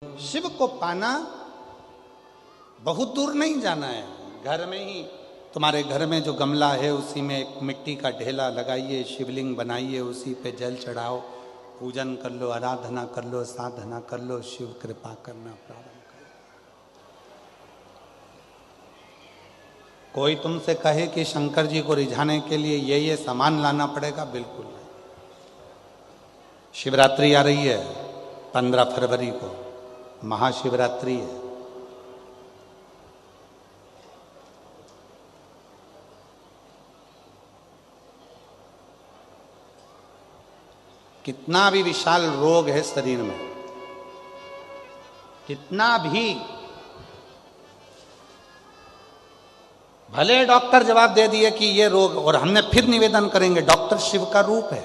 शिव को पाना बहुत दूर नहीं जाना है, घर में ही तुम्हारे घर में जो गमला है उसी में एक मिट्टी का ढेला लगाइए, शिवलिंग बनाइए, उसी पे जल चढ़ाओ, पूजन कर लो, आराधना कर लो, साधना कर लो, शिव कृपा करना प्रारंभ करो। कोई तुमसे कहे कि शंकर जी को रिझाने के लिए ये सामान लाना पड़ेगा, बिल्कुल नहीं। शिवरात्रि आ रही है 15 फरवरी को, महाशिवरात्रि है। कितना भी विशाल रोग है शरीर में, कितना भी, भले डॉक्टर जवाब दे दिए कि ये रोग, और हमने फिर निवेदन करेंगे, डॉक्टर शिव का रूप है,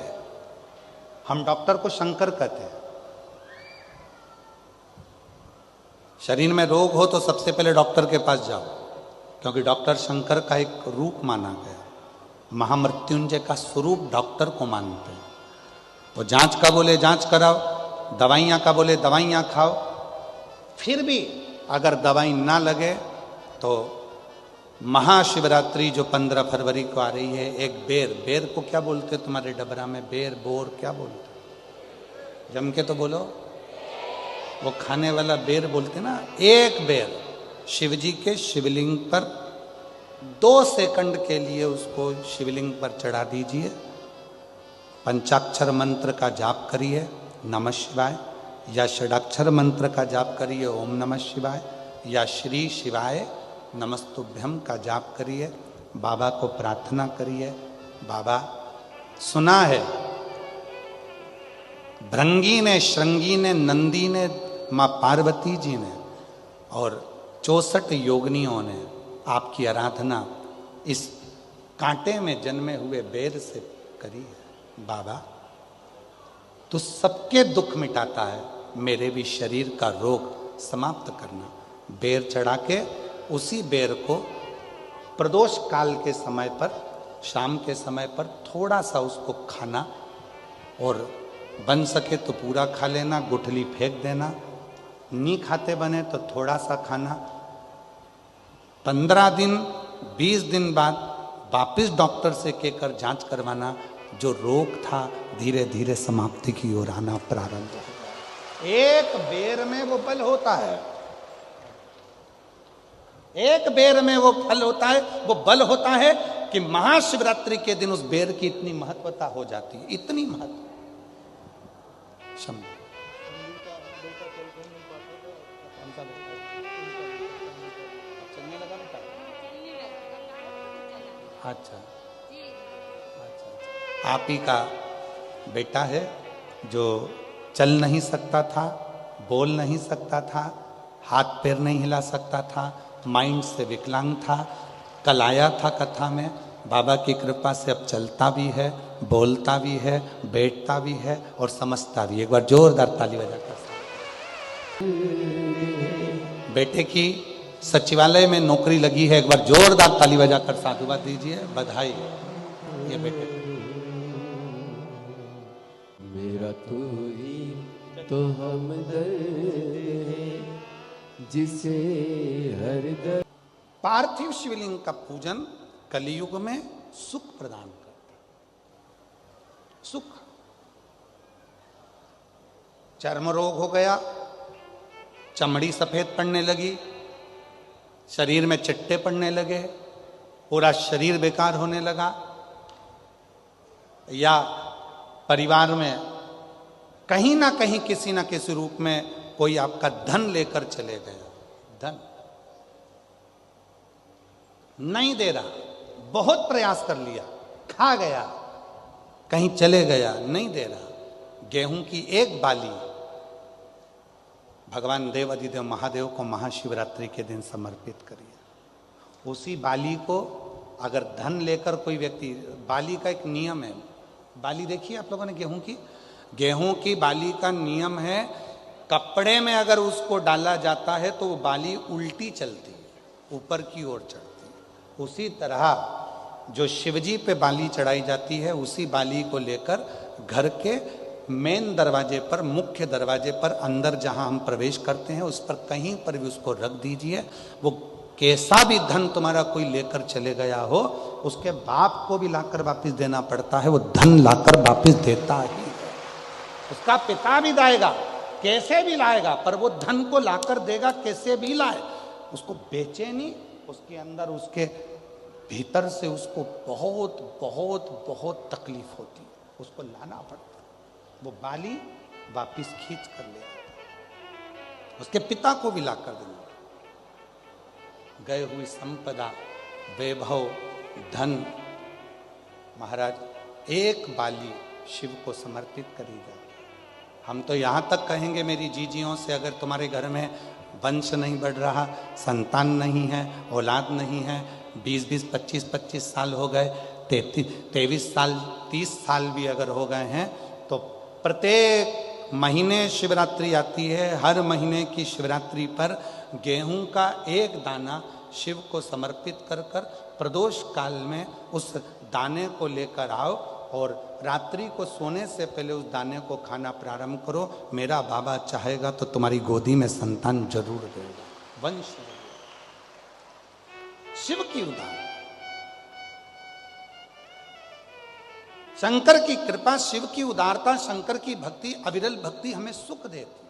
हम डॉक्टर को शंकर कहते हैं। शरीर में रोग हो तो सबसे पहले डॉक्टर के पास जाओ, क्योंकि डॉक्टर शंकर का एक रूप माना गया, महामृत्युंजय का स्वरूप डॉक्टर को मानते हैं। वो जांच का बोले जांच कराओ, दवाइयाँ का बोले दवाइयाँ खाओ, फिर भी अगर दवाई ना लगे तो महाशिवरात्रि जो 15 फरवरी को आ रही है, एक बेर को क्या बोलते तुम्हारे डबरा में, बेर बोर क्या बोलते, जम के तो बोलो, वो खाने वाला बेर बोलते ना। एक बेर शिव जी के शिवलिंग पर 2 सेकंड के लिए उसको शिवलिंग पर चढ़ा दीजिए, पंचाक्षर मंत्र का जाप करिए नमः शिवाय, या षडाक्षर मंत्र का जाप करिए ओम नमः शिवाय, या श्री शिवाय नमस्तुभ्यम का जाप करिए, बाबा को प्रार्थना करिए। बाबा सुना है भृंगी ने, श्रृंगी ने, नंदी ने, माँ पार्वती जी ने और 64 योगिनियों ने आपकी आराधना इस कांटे में जन्मे हुए बेर से करी है। बाबा तू सबके दुख मिटाता है, मेरे भी शरीर का रोग समाप्त करना। बेर चढ़ा के उसी बेर को प्रदोष काल के समय पर, शाम के समय पर थोड़ा सा उसको खाना, और बन सके तो पूरा खा लेना, गुठली फेंक देना, नहीं खाते बने तो थोड़ा सा खाना। 15 दिन 20 दिन बाद वापिस डॉक्टर से कहकर जांच करवाना, जो रोग था धीरे धीरे समाप्ति की ओर आना प्रारंभ होगा। एक बेर में वो बल होता है, एक बेर में वो फल होता है, वो बल होता है कि महाशिवरात्रि के दिन उस बेर की इतनी महत्वता हो जाती है, इतनी महत्व। चलने लगा बेटा? अच्छा, आप ही का बेटा है जो चल नहीं सकता था, बोल नहीं सकता था, हाथ पैर नहीं हिला सकता था, माइंड से विकलांग था। कल आया था कथा में, बाबा की कृपा से अब चलता भी है, बोलता भी है, बैठता भी है और समझता भी। एक बार जोरदार ताली बजाकर। बेटे की सचिवालय में नौकरी लगी है, एक बार जोरदार ताली बजाकर साधुवाद दीजिए, बधाई। ये बेटे मेरा तू ही तो हमदर्द है जिसे हर दर्द। पार्थिव शिवलिंग का पूजन कलियुग में सुख प्रदान करता है। सुख, चर्म रोग हो गया, चमड़ी सफेद पड़ने लगी, शरीर में चिट्टे पड़ने लगे, पूरा शरीर बेकार होने लगा, या परिवार में कहीं ना कहीं किसी ना किसी रूप में कोई आपका धन लेकर चले गया, धन नहीं दे रहा, बहुत प्रयास कर लिया, खा गया, कहीं चले गया, नहीं दे रहा। गेहूं की एक बाली भगवान देव अधिदेव महादेव को महाशिवरात्रि के दिन समर्पित करिए। उसी बाली को अगर धन लेकर कोई व्यक्ति, बाली का एक नियम है, बाली देखिए आप लोगों ने गेहूं की बाली का नियम है, कपड़े में अगर उसको डाला जाता है तो वो बाली उल्टी चलती है, ऊपर की ओर चढ़ती है। उसी तरह जो शिवजी पे बाली चढ़ाई जाती है, उसी बाली को लेकर घर के मेन दरवाजे पर, मुख्य दरवाजे पर अंदर जहां हम प्रवेश करते हैं उस पर कहीं पर भी उसको रख दीजिए। वो कैसा भी धन तुम्हारा कोई लेकर चले गया हो, उसके बाप को भी लाकर वापस देना पड़ता है, वो धन लाकर वापस देता ही है। उसका पिता भी लाएगा, कैसे भी लाएगा, पर वो धन को लाकर देगा, कैसे भी लाए। उसको बेचे नहीं, उसके अंदर, उसके भीतर से उसको बहुत बहुत बहुत तकलीफ होती है, उसको लाना पड़ता है। वो बाली वापिस खींच कर ले आता, उसके पिता को भी लाकर देना। गए हुई संपदा, वैभव, धन, महाराज एक बाली शिव को समर्पित करी जाए। हम तो यहाँ तक कहेंगे मेरी जीजियों से, अगर तुम्हारे घर में वंश नहीं बढ़ रहा, संतान नहीं है, औलाद नहीं है, 20-20, 25-25 साल हो गए, 23 साल, 30 साल भी अगर हो गए हैं, तो प्रत्येक महीने शिवरात्रि आती है। हर महीने की शिवरात्रि पर गेहूं का एक दाना शिव को समर्पित कर कर प्रदोष काल में उस दाने को लेकर आओ और रात्रि को सोने से पहले उस दाने को खाना प्रारंभ करो। मेरा बाबा चाहेगा तो तुम्हारी गोदी में संतान जरूर देगा, वंश। शिव की उदाहरण, शंकर की कृपा, शिव की उदारता, शंकर की भक्ति, अविरल भक्ति हमें सुख देती,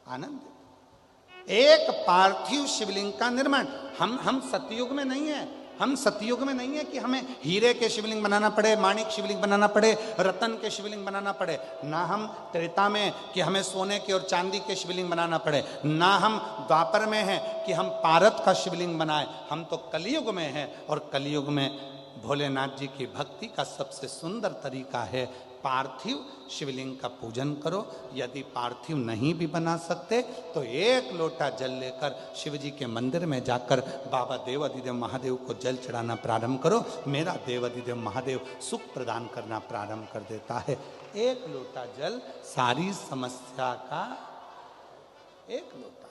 आनंद देती। एक पार्थिव शिवलिंग का निर्माण, हम सतयुग में नहीं है, हम सतयुग में नहीं है कि हमें हीरे के शिवलिंग बनाना पड़े, माणिक शिवलिंग बनाना पड़े, रतन के शिवलिंग बनाना पड़े। ना हम त्रेता में कि हमें सोने के और चांदी के शिवलिंग बनाना पड़े, ना हम द्वापर में हैं कि हम पारत का शिवलिंग बनाए। हम तो कलयुग में हैं, और कलयुग में भोलेनाथ जी की भक्ति का सबसे सुंदर तरीका है पार्थिव शिवलिंग का पूजन करो। यदि पार्थिव नहीं भी बना सकते तो एक लोटा जल लेकर शिव जी के मंदिर में जाकर बाबा देवाधिदेव महादेव को जल चढ़ाना प्रारंभ करो। मेरा देवाधिदेव महादेव सुख प्रदान करना प्रारंभ कर देता है। एक लोटा जल सारी समस्या का, एक लोटा।